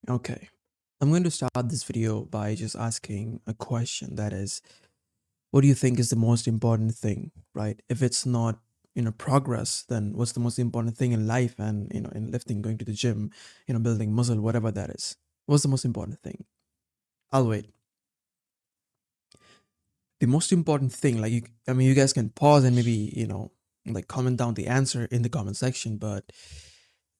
Okay. I'm going to start this video by just asking a question that is, what do you think is the most important thing, right? If it's not, progress, then what's the most important thing in life and, in lifting, going to the gym, building muscle, whatever that is? What's the most important thing? I'll wait. The most important thing, like, you guys can pause and maybe, like comment down the answer in the comment section, but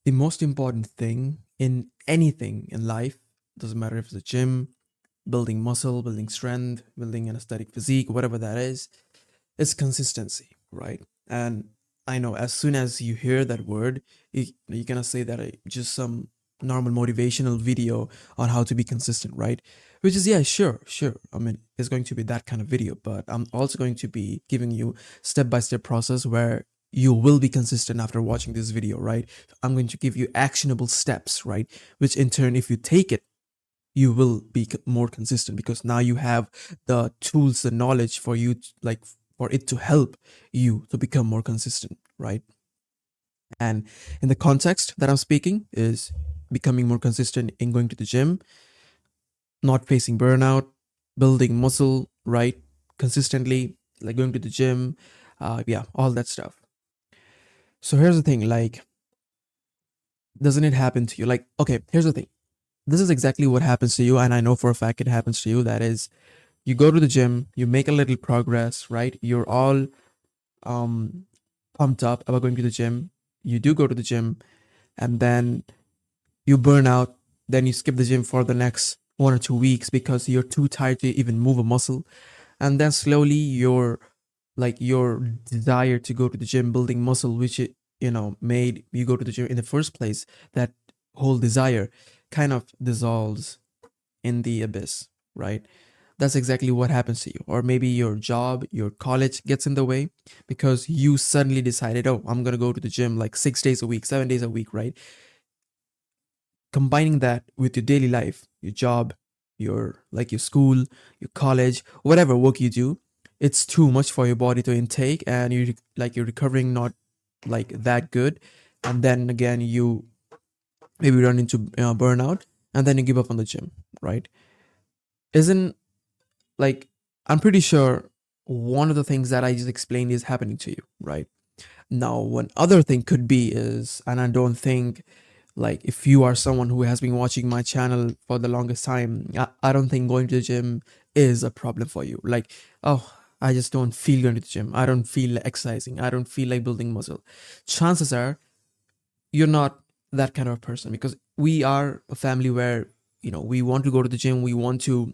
the most important thing in anything in life, doesn't matter if it's a gym, building muscle, building strength, building an aesthetic physique, whatever that is consistency, right? And I know as soon as you hear that word, you're gonna say that just some normal motivational video on how to be consistent, right? Which is, yeah, sure, sure. I mean, it's going to be that kind of video, but I'm also going to be giving you step by step process where you will be consistent after watching this video, right? I'm going to give you actionable steps, right? Which in turn, if you take it, you will be more consistent because now you have the tools, the knowledge for you like for it to help you to become more consistent, right? And in the context that I'm speaking is becoming more consistent in going to the gym, not facing burnout, building muscle, right? Consistently, like going to the gym, yeah, all that stuff. So here's the thing, like, doesn't it happen to you? Like, okay, here's the thing. This is exactly what happens to you, and I know for a fact it happens to you. That is, you go to the gym, you make a little progress, right? You're all um pumped up about going to the gym. You do go to the gym, and then you burn out. Then you skip the gym for the next 1 or 2 weeks because you're too tired to even move a muscle. And then slowly your desire to go to the gym, building muscle, which it, made you go to the gym in the first place, that whole desire kind of dissolves in the abyss, right? That's exactly what happens to you. Or maybe your job, your college gets in the way because you suddenly decided, oh, I'm going to go to the gym like 6 days a week, 7 days a week, right? Combining that with your daily life, your job, your school, your college, whatever work you do, it's too much for your body to intake, and you're recovering not like that good. And then again, you maybe run into burnout, and then you give up on the gym, right? Isn't like I'm pretty sure one of the things that I just explained is happening to you, right? Now, one other thing could be is, and I don't think, like, if you are someone who has been watching my channel for the longest time, I don't think going to the gym is a problem for you. Like, oh, I just don't feel going to the gym. I don't feel like exercising. I don't feel like building muscle. Chances are you're not that kind of person because we are a family where, we want to go to the gym. We want to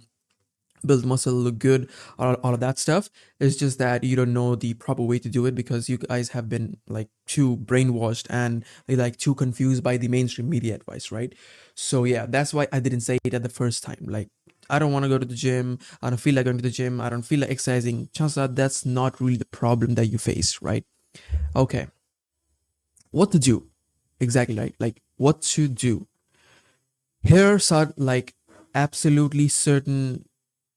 build muscle, look good, all of that stuff. It's just that you don't know the proper way to do it because you guys have been like too brainwashed and like too confused by the mainstream media advice, right? So yeah, that's why I didn't say it at the first time. Like, I don't want to go to the gym. I don't feel like going to the gym. I don't feel like exercising. Chances are that's not really the problem that you face, right? Okay, what to do exactly, right? Like, what to do. Here's are like absolutely certain,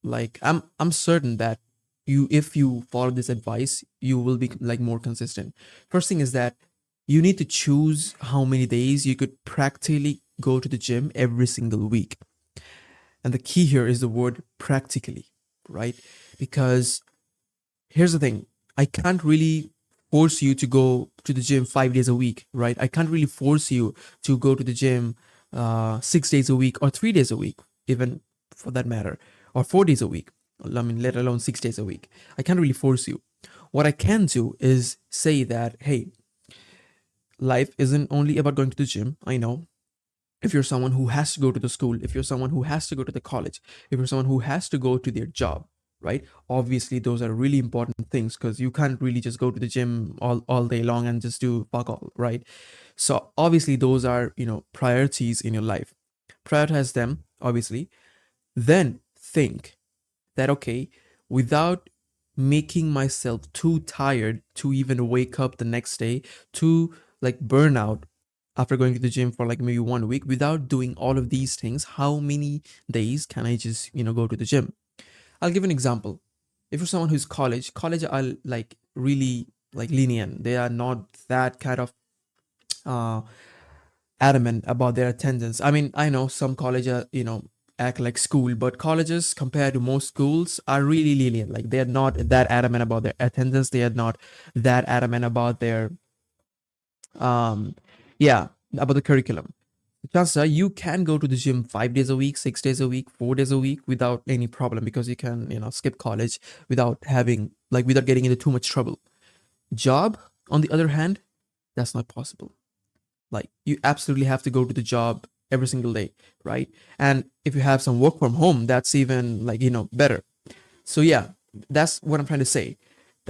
like I'm certain that you, if you follow this advice, you will be like more consistent. First thing is that you need to choose how many days you could practically go to the gym every single week. And the key here is the word practically, right? Because here's the thing, I can't really force you to go to the gym 5 days a week, right? I can't really force you to go to the gym 6 days a week or 3 days a week, even for that matter, or 4 days a week. I mean, let alone 6 days a week. I can't really force you. What I can do is say that, hey, life isn't only about going to the gym. I know if you're someone who has to go to the school, if you're someone who has to go to the college, if you're someone who has to go to their job, right? Obviously, those are really important things because you can't really just go to the gym all day long and just do fuck all, right? So obviously, those are, priorities in your life. Prioritize them, obviously. Then think that, okay, without making myself too tired to even wake up the next day, to like burn out after going to the gym for like maybe 1 week, without doing all of these things, how many days can I just, go to the gym? I'll give an example. If you're someone who's college are like really like lenient. They are not that kind of uh adamant about their attendance. I mean, I know some colleges, act like school, but colleges compared to most schools are really lenient. Like they're not that adamant about their attendance. They are not that adamant about their um yeah, about the curriculum. Chances are you can go to the gym 5 days a week, 6 days a week, 4 days a week without any problem, because you can, skip college without having, like, without getting into too much trouble. Job, on the other hand, that's not possible. Like, you absolutely have to go to the job every single day, right? And if you have some work from home, that's even, like, better. So yeah, that's what I'm trying to say.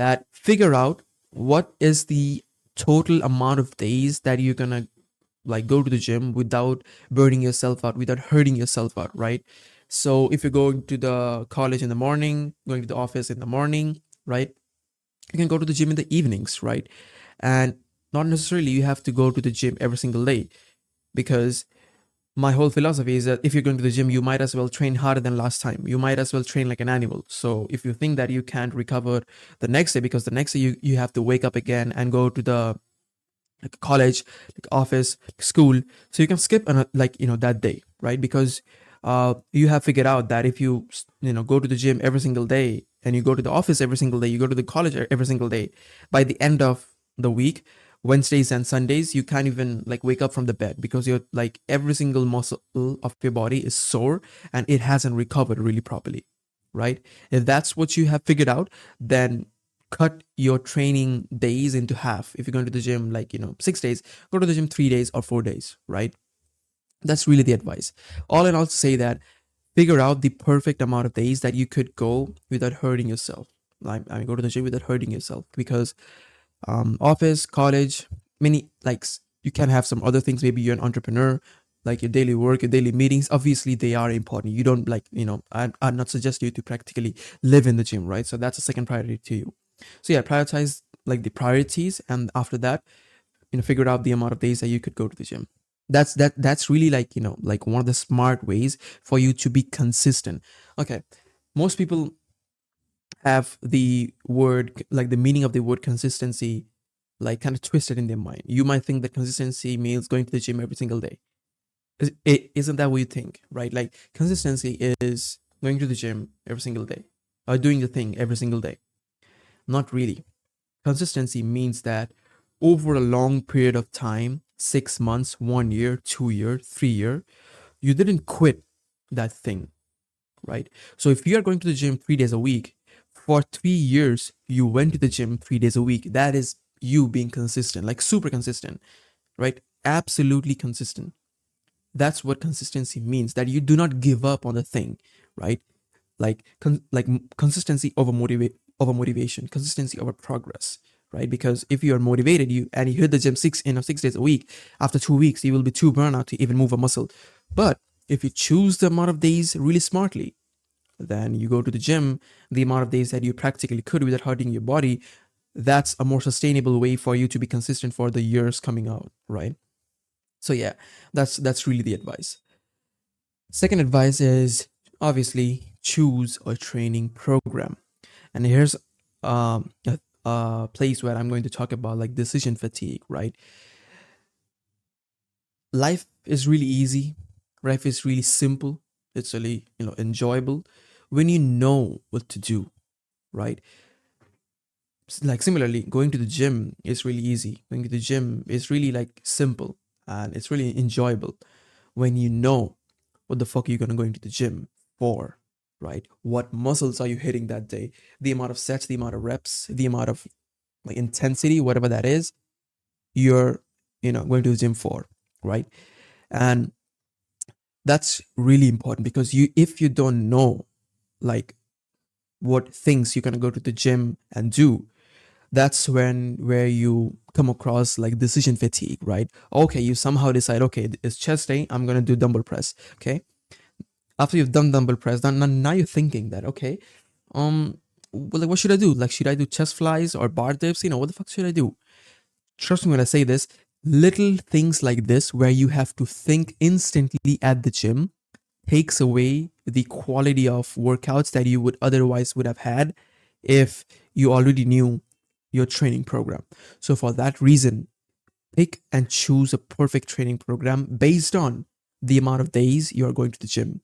That figure out what is the total amount of days that you're gonna, like, go to the gym without burning yourself out, without hurting yourself out, right? So if you're going to the college in the morning, going to the office in the morning, right? You can go to the gym in the evenings, right? And not necessarily you have to go to the gym every single day, because my whole philosophy is that if you're going to the gym, you might as well train harder than last time. You might as well train like an animal. So if you think that you can't recover the next day, because the next day you have to wake up again and go to the, like, college, like office, like school, so you can skip like, that day, right? Because you have figured out that if you go to the gym every single day, and you go to the office every single day, you go to the college every single day, by the end of the week, Wednesdays and Sundays, you can't even, like, wake up from the bed, because you're, like, every single muscle of your body is sore and it hasn't recovered really properly, right? If that's what you have figured out, then cut your training days into half. If you're going to the gym, like, 6 days, go to the gym 3 days or 4 days, right? That's really the advice. All in all, to say that figure out the perfect amount of days that you could go without hurting yourself. Like, I mean, go to the gym without hurting yourself, because office, college, many, like, you can have some other things. Maybe you're an entrepreneur, like your daily work, your daily meetings. Obviously, they are important. You don't, like, I'm not suggesting you to practically live in the gym, right? So that's a second priority to you. So yeah, prioritize, like, the priorities, and after that, figure out the amount of days that you could go to the gym. That's really, like, like, one of the smart ways for you to be consistent. Okay, most people have the word, like, the meaning of the word consistency, like, kind of twisted in their mind. You might think that consistency means going to the gym every single day. It isn't that what you think, right? Like, consistency is going to the gym every single day, or doing the thing every single day. Not really. Consistency means that over a long period of time, 6 months, 1 year, 2 year, 3 year, you didn't quit that thing, right? So if you are going to the gym 3 days a week, for 3 years, you went to the gym 3 days a week. That is you being consistent, like, super consistent, right? Absolutely consistent. That's what consistency means, that you do not give up on the thing, right? Like, consistency over motivation, consistency over progress, right? Because if you are motivated, you hit the gym 6 days a week, after 2 weeks you will be too burnt out to even move a muscle. But if you choose the amount of days really smartly, then you go to the gym the amount of days that you practically could without hurting your body. That's a more sustainable way for you to be consistent for the years coming out, right? So yeah, that's really the advice. Second advice is, obviously, choose a training program. And here's a place where I'm going to talk about, like, decision fatigue, right? Life is really easy. Life is really simple. It's really, enjoyable when you know what to do, right? Like, similarly, going to the gym is really easy. Going to the gym is really, like, simple, and it's really enjoyable when you know what the fuck are you gonna go into the gym for, right? What muscles are you hitting that day? The amount of sets, the amount of reps, the amount of, like, intensity, whatever that is, you're, going to the gym for, right? And that's really important, because if you don't know, like, what things you're gonna go to the gym and do, that's where you come across, like, decision fatigue, right? Okay, you somehow decide, okay, it's chest day, I'm gonna do dumbbell press. Okay, after you've done dumbbell press, now you're thinking that, okay, well, like, what should I do? Like, should I do chest flies or bar dips? What the fuck should I do? Trust me when I say this, little things like this, where you have to think instantly at the gym, takes away the quality of workouts that you would otherwise would have had if you already knew your training program. So for that reason, Pick and choose a perfect training program based on the amount of days you are going to the gym.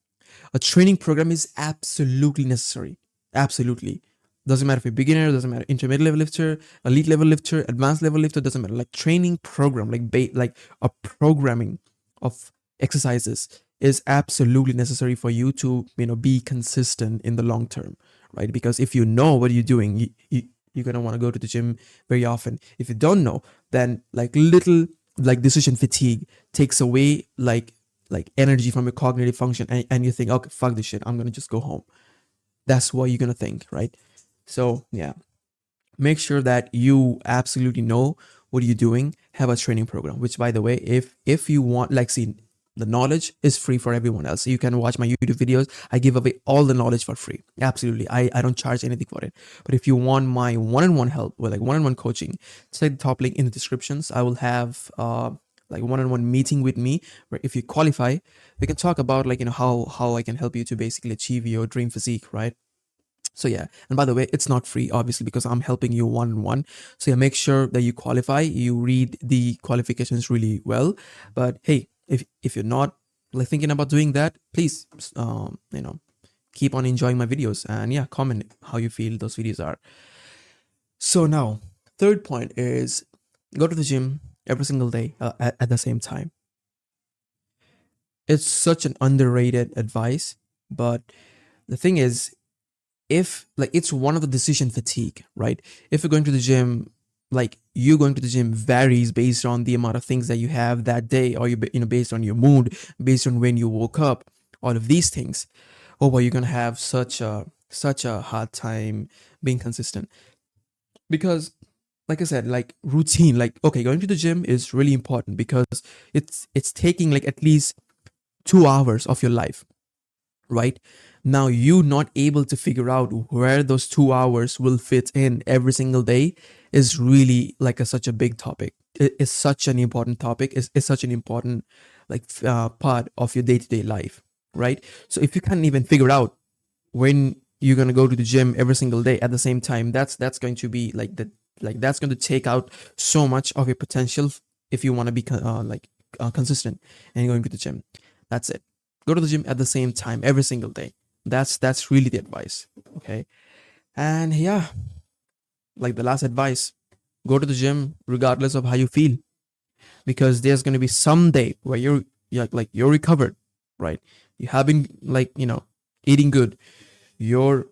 A training program is absolutely necessary. Absolutely. Doesn't matter if you're beginner, doesn't matter intermediate level lifter, elite level lifter, advanced level lifter, doesn't matter. Like training program, like a programming of exercises is absolutely necessary for you to be consistent in the long term, right? Because if you know what you're doing, you're gonna want to go to the gym very often. If you don't know, then like little like decision fatigue takes away like energy from your cognitive function, and you think, okay, fuck this shit, I'm gonna just go home. That's what you're gonna think, right? So yeah, make sure that you absolutely know what you're doing. Have a training program, which by the way, if you want, like, see, the knowledge is free for everyone else. So you can watch my YouTube videos. I give away all the knowledge for free. Absolutely. I don't charge anything for it. But if you want my one-on-one help or like one-on-one coaching, check the top link in the descriptions. I will have like one-on-one meeting with me where if you qualify, we can talk about like how I can help you to basically achieve your dream physique, right? So yeah, and by the way, it's not free, obviously, because I'm helping you one on one. So yeah, make sure that you qualify, you read the qualifications really well. But hey, if you're not like thinking about doing that, please, keep on enjoying my videos, and yeah, comment how you feel those videos are. So now, third point is go to the gym every single day at the same time. It's such an underrated advice, but the thing is, if like it's one of the decision fatigue, right? If you're going to the gym, like you going to the gym varies based on the amount of things that you have that day, or based on your mood, based on when you woke up, all of these things. Oh, well, you're gonna have such a hard time being consistent because, like I said, like routine, like okay, going to the gym is really important because it's taking like at least 2 hours of your life, right? Now you not able to figure out where those 2 hours will fit in every single day is really like such a big topic. It is such an important topic. It's such an important like part of your day-to-day life, right? So if you can't even figure out when you're gonna go to the gym every single day at the same time, that's going to be that's going to take out so much of your potential if you want to be consistent and going to the gym. That's it. Go to the gym at the same time every single day. That's really the advice. Okay. And yeah, like the last advice, go to the gym regardless of how you feel, because there's going to be some day where you're recovered, right? You have been eating good, your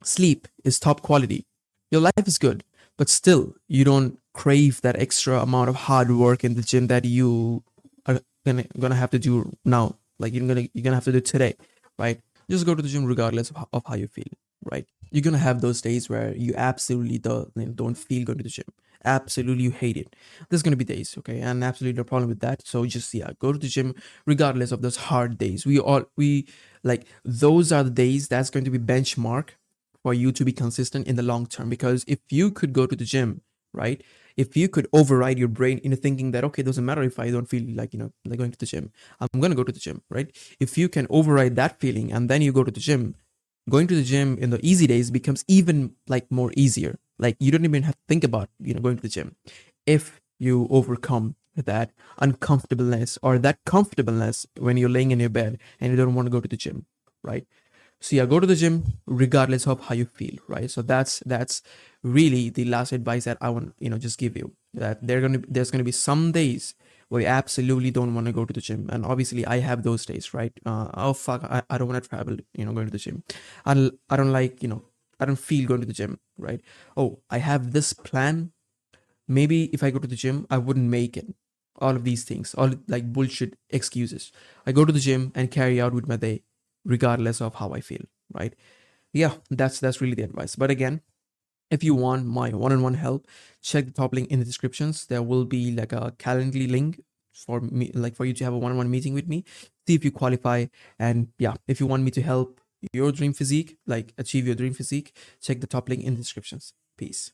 sleep is top quality, your life is good, but still you don't crave that extra amount of hard work in the gym that you are gonna have to do now. Like you're gonna have to do today, right? Just go to the gym regardless of how you feel, right? You're gonna have those days where you absolutely don't feel going to the gym. Absolutely, you hate it. There's gonna be days, okay, and absolutely no problem with that. So just yeah, go to the gym regardless of those hard days. We like those are the days that's going to be benchmark for you to be consistent in the long term. Because if you could go to the gym, right? If you could override your brain into thinking that okay, it doesn't matter if I don't feel like going to the gym, I'm gonna go to the gym, right? If you can override that feeling and then you go to the gym, going to the gym in the easy days becomes even like more easier. Like you don't even have to think about going to the gym if you overcome that uncomfortableness or that comfortableness when you're laying in your bed and you don't want to go to the gym, right? So yeah, go to the gym regardless of how you feel, right? So that's really the last advice that I want just give you, that there's gonna be some days where you absolutely don't want to go to the gym, and obviously I have those days, right? Oh fuck, I don't want to travel, going to the gym. I don't like I don't feel going to the gym, right? Oh, I have this plan. Maybe if I go to the gym, I wouldn't make it. All of these things, all like bullshit excuses. I go to the gym and carry out with my day, regardless of how I feel, right? Yeah, that's really the advice. But again, if you want my one-on-one help, check the top link in the descriptions. There will be like a Calendly link for me, like for you to have a one-on-one meeting with me. See if you qualify, and yeah, if you want me to help your dream physique, like achieve your dream physique, check the top link in the descriptions. Peace.